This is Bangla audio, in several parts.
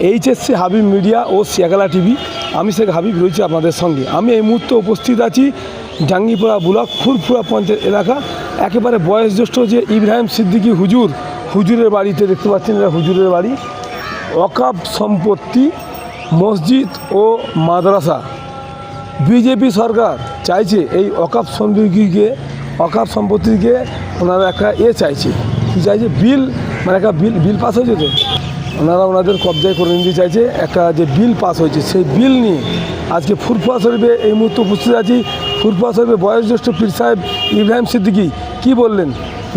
এইচএসসি হাবিব মিডিয়া ও শিয়াখালা টিভি। আমি শেখ হাবিব রয়েছি আপনাদের সঙ্গে। আমি এই মুহূর্তে উপস্থিত আছি ডাঙ্গিপাড়া ব্লক ফুরফুরা পঞ্চায়েত এলাকা। একেবারে বয়োজ্যেষ্ঠ যে ইব্রাহিম সিদ্দিকী হুজুরের বাড়িতে দেখতে পাচ্ছেন, এটা হুজুরের বাড়ি। ওয়াকফ সম্পত্তি, মসজিদ ও মাদ্রাসা। বিজেপি সরকার চাইছে এই ওয়াকফ সম্পত্তিকে ওনারা একটা চাইছে, কী চাইছে, বিল, মানে একটা বিল পাস হয়েছে, তো ওনারা ওনাদের কবজায় করে নিতে চাইছে। একটা যে বিল পাস হয়েছে সেই বিল নিয়ে আজকে ফুরফুরা শরীফে এই মুহূর্তে উপস্থিত আছি। ফুরফুরা শরীফে বয়োজ্যেষ্ঠ পীর সাহেব ইব্রাহিম সিদ্দিকী কী বললেন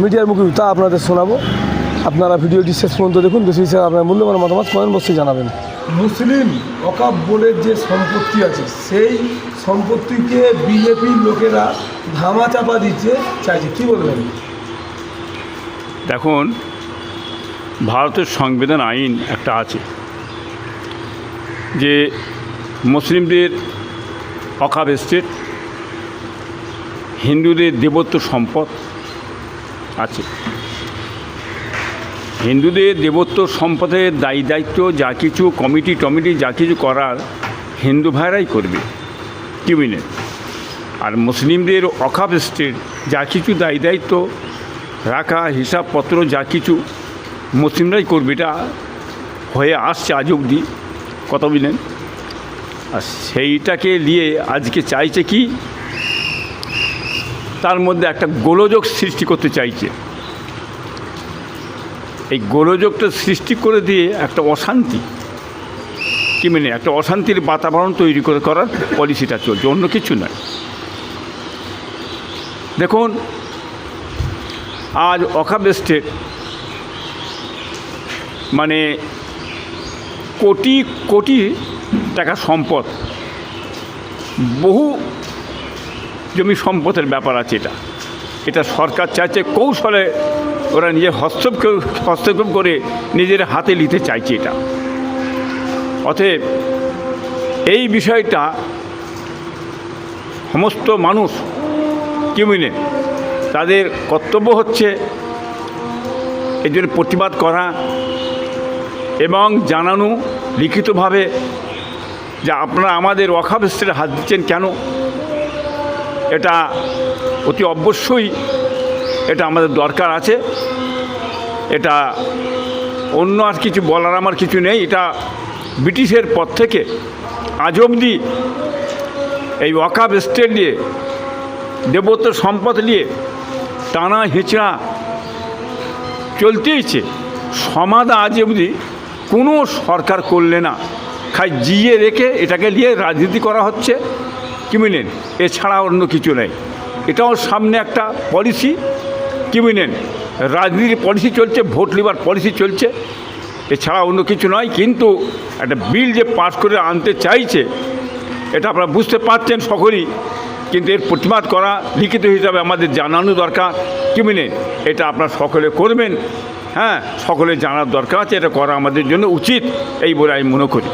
মিডিয়ার মুখে, তা আপনাদের শোনাবো। আপনারা ভিডিওটি শেষ পর্যন্ত দেখুন। বেশি হিসেবে আপনার মূল্যবান মতামত কমেন্ট বক্সে জানাবেন। মুসলিম ওয়াকফ বোর্ডের যে সম্পত্তি আছে সেই সম্পত্তিকে বিজেপির লোকেরা ধামাচাপা দিচ্ছে চাইছে, কী বলবেন? দেখুন, ভারতের সংবিধান আইন একটা আছে যে মুসলিমদের ওয়াকফ এস্টেট, হিন্দুদের দেবত্ব সম্পদ আছে। হিন্দুদের দেবত্ব সম্পদের দায়িত্ব যা কিছু কমিটি যা কিছু করার হিন্দু ভাইরাই করবে, কি বুঝলেন? আর মুসলিমদের ওয়াকফ এস্টেট যা কিছু দায়িত্ব রাখা, হিসাবপত্র যা কিছু মুসলিমরাই করবে। এটা হয়ে আসছে আজ অবধি, কথা বুঝলেন? আর সেইটাকে নিয়ে আজকে চাইছে কি, তার মধ্যে একটা গোলযোগ সৃষ্টি করতে চাইছে। এই গোলযোগটা সৃষ্টি করে দিয়ে একটা অশান্তি, কি মানে একটা অশান্তির বাতাবরণ তৈরি করার পলিসিটা চলছে, অন্য কিছু নয়। দেখুন, আজ ওয়াকফ এস্টেট মানে কোটি কোটি টাকা সম্পদ, বহু জমি সম্পদের ব্যাপার আছে। এটা সরকার চাইছে কৌশলে ওরা নিজের হস্তক্ষেপ করে নিজের হাতে নিতে চাইছে এটা। অতএব এই বিষয়টা সমস্ত মানুষ, কি বুঝলে, তাদের কর্তব্য হচ্ছে এর জন্য প্রতিবাদ করা এবং জানানো লিখিতভাবে যে আপনারা আমাদের ওয়াকফ এস্টেটে হাত দিচ্ছেন কেন। এটা অতি অবশ্যই এটা আমাদের দরকার আছে। এটা অন্য আর কিছু বলার আমার কিছু নেই। এটা ব্রিটিশের পর থেকে আজ অবধি এই ওয়াকফ এস্টেট নিয়ে, দেবত্ব সম্পদ নিয়ে টানা হেঁচড়া চলতেইছে। সমাধান আজ অবধি কোনো সরকার করলে না, খাই জিয়ে রেখে এটাকে নিয়ে রাজনীতি করা হচ্ছে, কি বুঝলেন? এছাড়া অন্য কিছু নেই। এটাও সামনে একটা পলিসি, কি বুঝলেন, রাজনীতির পলিসি চলছে, ভোট নেবার পলিসি চলছে, এছাড়া অন্য কিছু নয়। কিন্তু একটা বিল যে পাস করে আনতে চাইছে, এটা আপনারা বুঝতে পারছেন সকলেই। কিন্তু এর প্রতিবাদ করা লিখিত হিসাবে আমাদের জানানো দরকার, কি বুঝলেন? এটা আপনারা সকলে করবেন। হ্যাঁ, সকলে জানার দরকার আছে, এটা করা আমাদের জন্য উচিত এই বলে আমি মনে করি।